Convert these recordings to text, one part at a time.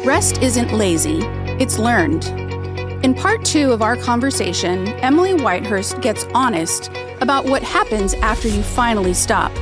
Rest isn't lazy, it's learned. In part 2 of our conversation, Emilee Whitehurst gets honest about what happens after you finally stop.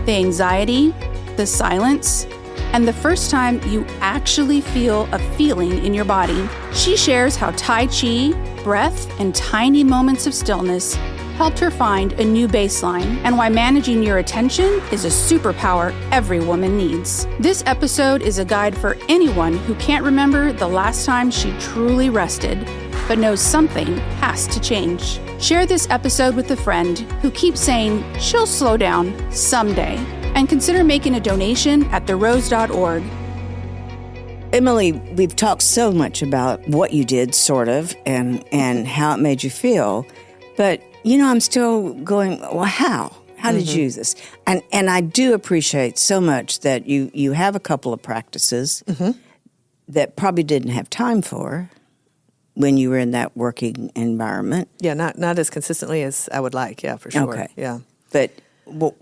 The anxiety, the silence, and the first time you actually feel a feeling in your body. She shares how Tai Chi, breath, and tiny moments of stillness helped her find a new baseline, and why managing your attention is a superpower every woman needs. This episode is a guide for anyone who can't remember the last time she truly rested, but knows something has to change. Share this episode with a friend who keeps saying she'll slow down someday, and consider making a donation at therose.org. Emilee, we've talked so much about what you did, sort of, and how it made you feel, but I'm still going, well, how? How did you do this? And I do appreciate so much that you have a couple of practices that probably didn't have time for when you were in that working environment. Yeah, not as consistently as I would like, yeah, for sure. Okay. Yeah. But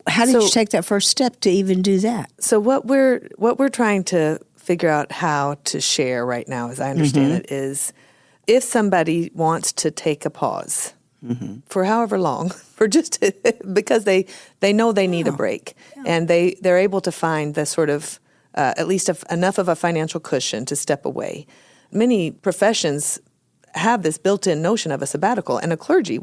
how did you take that first step to even do that? So what we're trying to figure out how to share right now, as I understand it, is if somebody wants to take a pause for however long, for just because they know they need a break, and they're able to find the sort of at least enough of a financial cushion to step away. Many professions have this built-in notion of a sabbatical, and a clergy,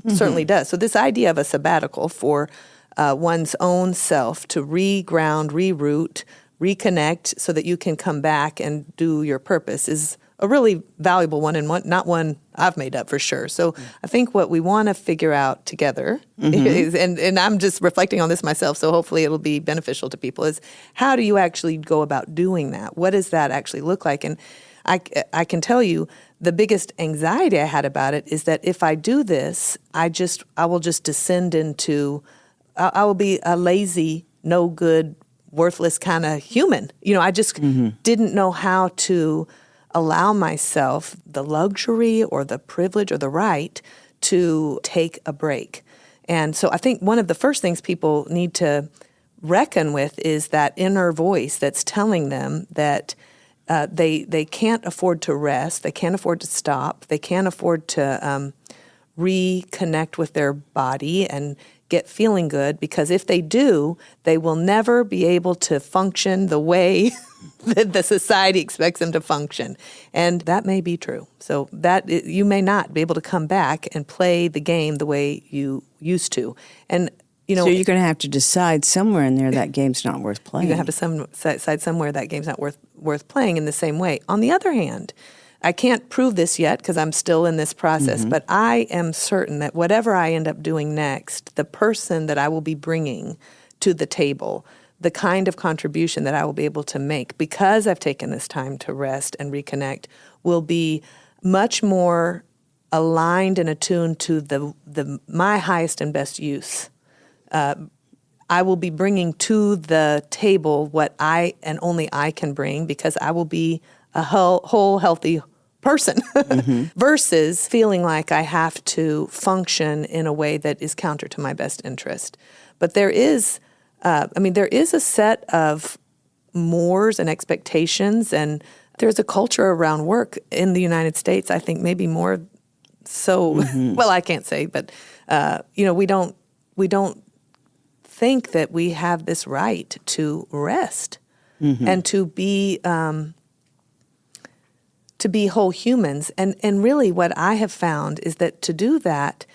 certainly does. So this idea of a sabbatical for one's own self to reground, reroute, reconnect, so that you can come back and do your purpose is a really valuable one, and not one I've made up for sure. So I think what we want to figure out together is, and I'm just reflecting on this myself, so hopefully it'll be beneficial to people, is how do you actually go about doing that? What does that actually look like? And I can tell you the biggest anxiety I had about it is that if I do this, I will just descend into, I will be a lazy, no good, worthless kind of human. I just didn't know how to allow myself the luxury or the privilege or the right to take a break. And so I think one of the first things people need to reckon with is that inner voice that's telling them that they can't afford to rest, they can't afford to stop, they can't afford to reconnect with their body and get feeling good, because if they do, they will never be able to function the way that the society expects them to function. And that may be true. So that you may not be able to come back and play the game the way you used to. And so you're going to have to decide somewhere in there that game's not worth playing. You're going to have to decide somewhere that game's not worth playing in the same way. On the other hand, I can't prove this yet because I'm still in this process, but I am certain that whatever I end up doing next, the person that I will be bringing to the table, the kind of contribution that I will be able to make because I've taken this time to rest and reconnect, will be much more aligned and attuned to my highest and best use. I will be bringing to the table what I and only I can bring, because I will be a whole healthy person versus feeling like I have to function in a way that is counter to my best interest. But there is a set of mores and expectations, and there's a culture around work in the United States, I think maybe more so, well, I can't say, but, we don't think that we have this right to rest and to be whole humans. And really what I have found is that to do that,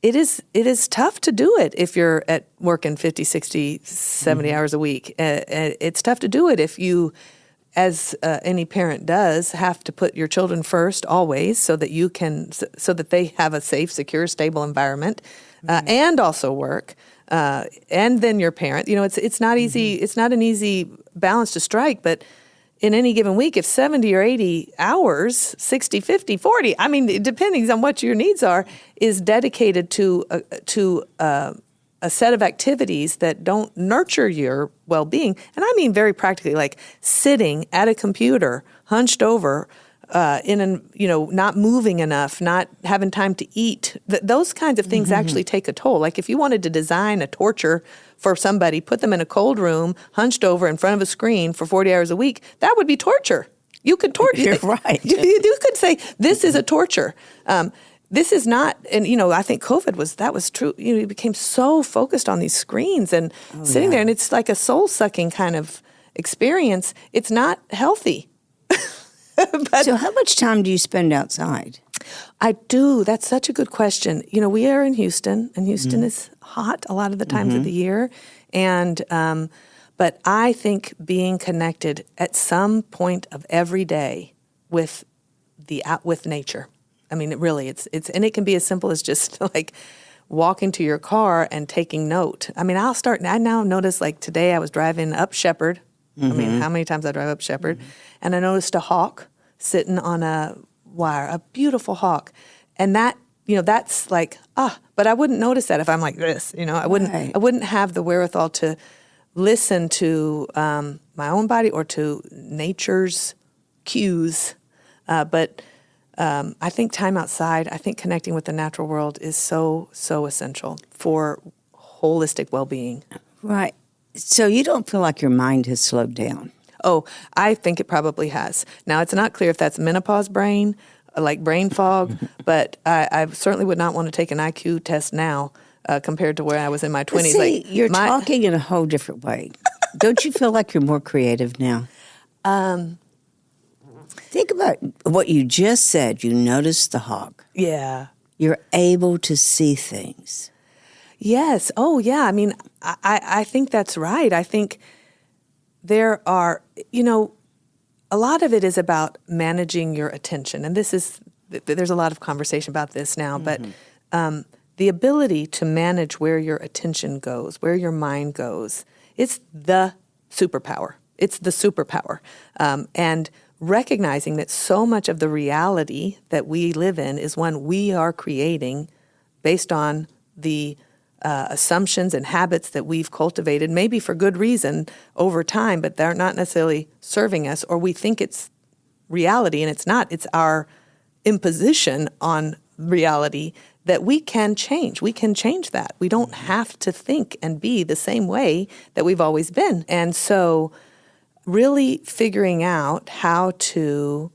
it is tough to do it if you're at working 50, 60, 70 hours a week. It's tough to do it if you, as any parent does, have to put your children first always so that they have a safe, secure, stable environment and also work. And then your parent, it's not easy. It's not an easy balance to strike, but in any given week, if 70 or 80 hours, 60, 50, 40, depending on what your needs are, is dedicated to a set of activities that don't nurture your well-being, and I mean very practically, like sitting at a computer, hunched over, not moving enough, not having time to eat, those kinds of things actually take a toll. Like if you wanted to design a torture for somebody, put them in a cold room, hunched over in front of a screen for 40 hours a week, that would be torture. You could torture. You're right. You could say this is a torture. This is not, and I think COVID was true. You became so focused on these screens and sitting there, and it's like a soul-sucking kind of experience. It's not healthy. So how much time do you spend outside? I do. That's such a good question. We are in Houston, and Houston is hot a lot of the times of the year. And but I think being connected at some point of every day with nature. I mean, it's and it can be as simple as just like walking to your car and taking note. I mean, I now notice, like today I was driving up Shepherd. I mean, how many times I drive up Shepherd, and I noticed a hawk sitting on a wire, a beautiful hawk. And that, that's like, but I wouldn't notice that if I'm like this, I wouldn't have the wherewithal to listen to my own body or to nature's cues. But I think time outside, I think connecting with the natural world is so, so essential for holistic well-being. Right. So you don't feel like your mind has slowed down? Oh, I think it probably has. Now, it's not clear if that's menopause brain, like brain fog, but I certainly would not want to take an IQ test now compared to where I was in my 20s. See, you're talking in a whole different way. Don't you feel like you're more creative now? Think about what you just said. You noticed the hawk. Yeah. You're able to see things. Yes. Oh, yeah. I mean, I think that's right. I think there are, a lot of it is about managing your attention. And there's a lot of conversation about this now, but the ability to manage where your attention goes, where your mind goes, it's the superpower. It's the superpower. And recognizing that so much of the reality that we live in is one we are creating based on the assumptions and habits that we've cultivated, maybe for good reason over time, but they're not necessarily serving us, or we think it's reality and it's not. It's our imposition on reality that we can change. We can change that. We don't have to think and be the same way that we've always been. And so really figuring out how to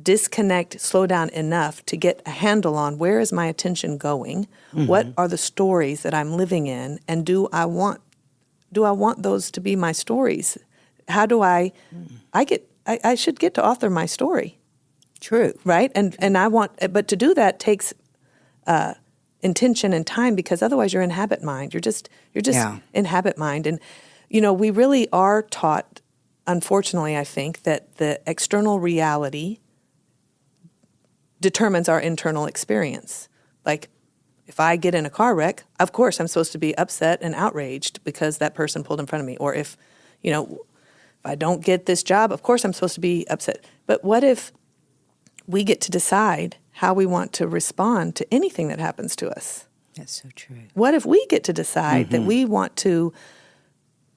disconnect, slow down enough to get a handle on where is my attention going, what are the stories that I'm living in, and do I want those to be my stories? How do I should get to author my story. True. Right? And but to do that takes intention and time, because otherwise you're in habit mind. You're just in habit mind. And we really are taught, unfortunately, I think, that the external reality determines our internal experience. Like, if I get in a car wreck, of course I'm supposed to be upset and outraged because that person pulled in front of me. Or if I don't get this job, of course I'm supposed to be upset. But what if we get to decide how we want to respond to anything that happens to us? That's so true. What if we get to decide that we want to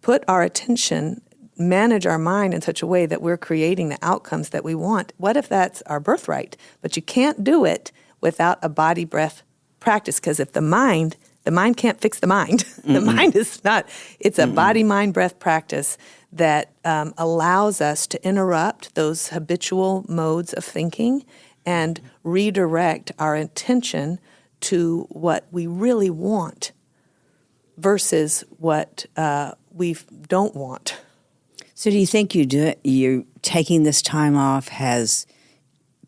put our attention, manage our mind in such a way that we're creating the outcomes that we want? What if that's our birthright? But you can't do it without a body breath practice, because if the mind can't fix the mind. The mind is not. It's a body, mind, breath practice that allows us to interrupt those habitual modes of thinking and redirect our attention to what we really want versus what we don't want. So do you think you're taking this time off has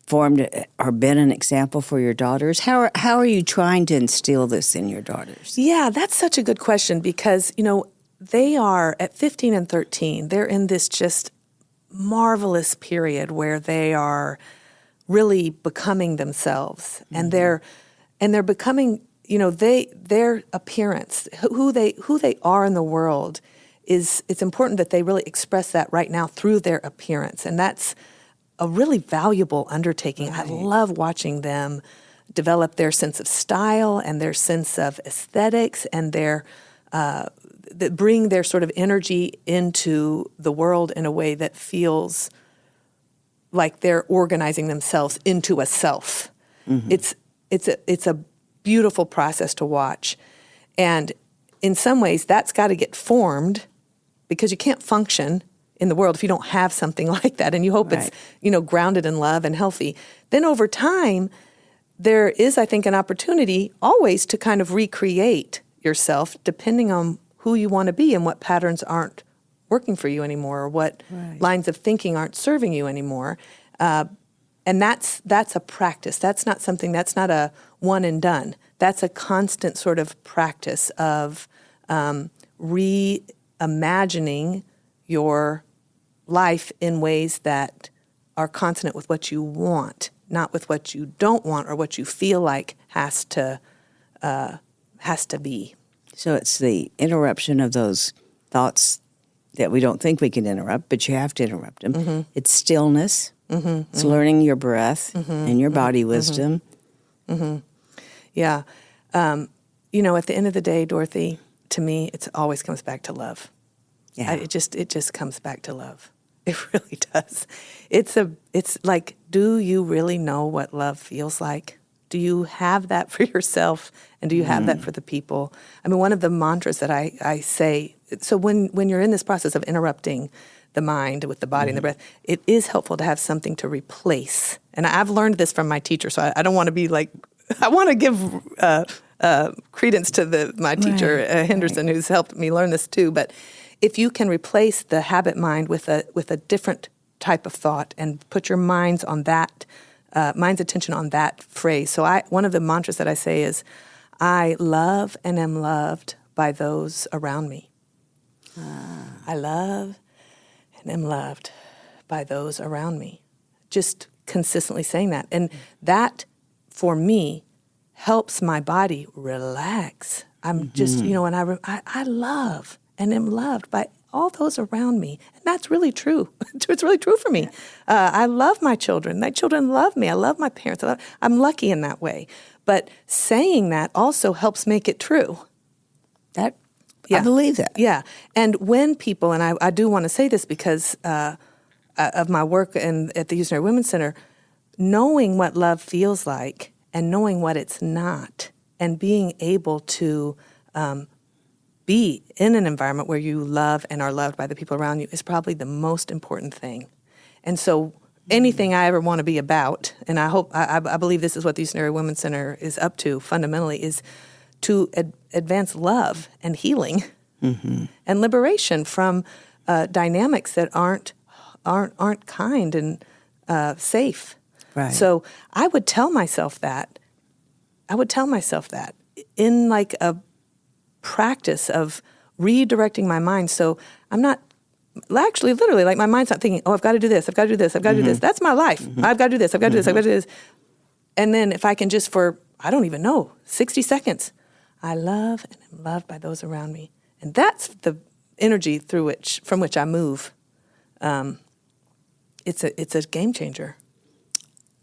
formed or been an example for your daughters? How are you trying to instill this in your daughters? Yeah, that's such a good question, because, they are at 15 and 13. They're in this just marvelous period where they are really becoming themselves, and they're becoming, their appearance, who they are in the world it's important that they really express that right now through their appearance. And that's a really valuable undertaking. Right. I love watching them develop their sense of style and their sense of aesthetics, and that bring their sort of energy into the world in a way that feels like they're organizing themselves into a self. It's a beautiful process to watch. And in some ways, that's got to get formed, because you can't function in the world if you don't have something like that, and you hope Right. it's, grounded in love and healthy. Then over time, there is, I think, an opportunity always to kind of recreate yourself depending on who you want to be and what patterns aren't working for you anymore, or what Right. lines of thinking aren't serving you anymore. And that's a practice. That's not a one and done. That's a constant sort of practice of reimagining your life in ways that are consonant with what you want, not with what you don't want or what you feel like has to be. So it's the interruption of those thoughts that we don't think we can interrupt, but you have to interrupt them. Mm-hmm. It's stillness. Mm-hmm. It's learning your breath and your body wisdom. Yeah. At the end of the day, Dorothy, to me, it always comes back to love. Yeah. It just comes back to love. It really does. It's like, do you really know what love feels like? Do you have that for yourself, and do you have that for the people? I mean, one of the mantras that I say, so when you're in this process of interrupting the mind with the body and the breath, it is helpful to have something to replace. And I've learned this from my teacher, so I don't want to be like, I want to give credence to my teacher, Henderson, who's helped me learn this too. But if you can replace the habit mind with a different type of thought and put your mind's attention on that phrase. So one of the mantras that I say is, I love and am loved by those around me. I love and am loved by those around me. Just consistently saying that. And that, for me, helps my body relax. I'm just, and I love and am loved by all those around me. And that's really true. It's really true for me. I love my children. My children love me. I love my parents. I'm lucky in that way. But saying that also helps make it true. I believe that. Yeah. And when people, and I do want to say this because of my work at the Houston Area Women's Center, knowing what love feels like and knowing what it's not, and being able to be in an environment where you love and are loved by the people around you is probably the most important thing. And so anything I ever want to be about, and I believe this is what the Houston Area Women's Center is up to fundamentally, is to advance love and healing and liberation from dynamics that aren't kind and safe. Right. So I would tell myself that. In like a practice of redirecting my mind. So I'm not actually literally like my mind's not thinking, oh, I've got to do this, I've got to do this, I've got to do this. That's my life. I've got to do this, I've got to do this, I've got to do this. And then if I can just for, I don't even know, 60 seconds, I love and am loved by those around me. And that's the energy from which I move. It's a game changer.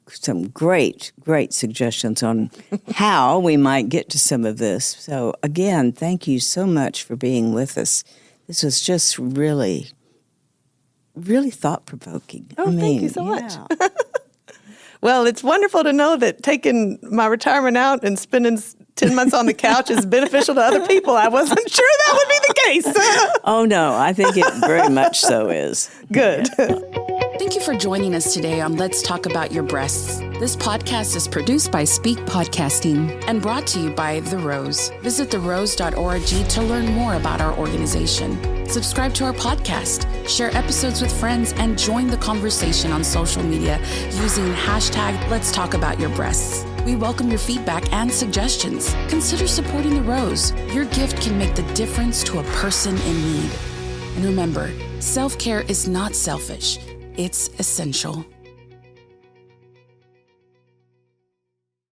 Some great suggestions on how we might get to some of this. So again, thank you so much for being with us. This was just really, really thought-provoking. Oh, thank you so much. Well, it's wonderful to know that taking my retirement out and spending 10 months on the couch is beneficial to other people. I wasn't sure that would be the case. Oh, no, I think it very much so is. Good. Thank you for joining us today on Let's Talk About Your Breasts. This podcast is produced by Speak Podcasting and brought to you by The Rose. Visit therose.org to learn more about our organization. Subscribe to our podcast, share episodes with friends, and join the conversation on social media using hashtag Let's Talk About Your Breasts. We welcome your feedback and suggestions. Consider supporting The Rose. Your gift can make the difference to a person in need. And remember, self-care is not selfish. It's essential.